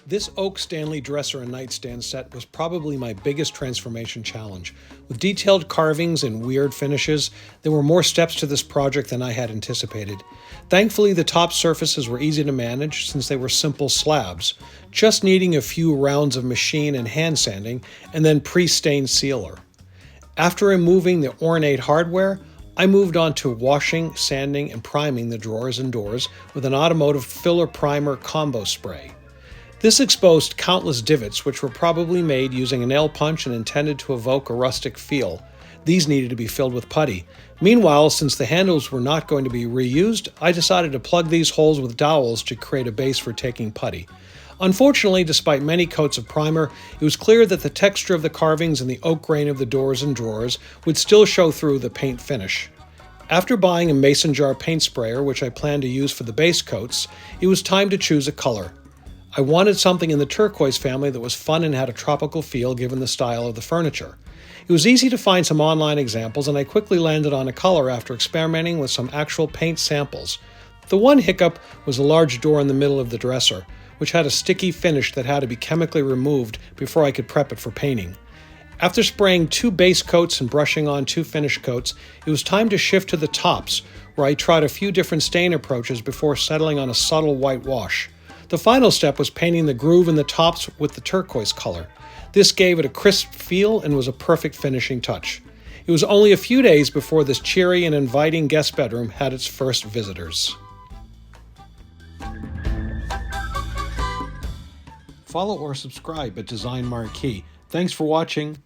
This oak Stanley dresser and nightstand set was probably my biggest transformation challenge. With detailed carvings and weird finishes, there were more steps to this project than I had anticipated. Thankfully, the top surfaces were easy to manage since they were simple slabs, just needing a few rounds of machine and hand sanding, and then pre-stained sealer. After removing the ornate hardware, I moved on to washing, sanding, and priming the drawers and doors with an automotive filler primer combo spray. This exposed countless divots which were probably made using a nail punch and intended to evoke a rustic feel. These needed to be filled with putty. Meanwhile, since the handles were not going to be reused, I decided to plug these holes with dowels to create a base for taking putty. Unfortunately, despite many coats of primer, it was clear that the texture of the carvings and the oak grain of the doors and drawers would still show through the paint finish. After buying a mason jar paint sprayer, which I planned to use for the base coats, it was time to choose a color. I wanted something in the turquoise family that was fun and had a tropical feel given the style of the furniture. It was easy to find some online examples, and I quickly landed on a color after experimenting with some actual paint samples. The one hiccup was a large door in the middle of the dresser, which had a sticky finish that had to be chemically removed before I could prep it for painting. After spraying 2 base coats and brushing on 2 finish coats, it was time to shift to the tops, where I tried a few different stain approaches before settling on a subtle white wash. The final step was painting the groove in the tops with the turquoise color. This gave it a crisp feel and was a perfect finishing touch. It was only a few days before this cheery and inviting guest bedroom had its first visitors. Follow or subscribe at Design Marquee. Thanks for watching.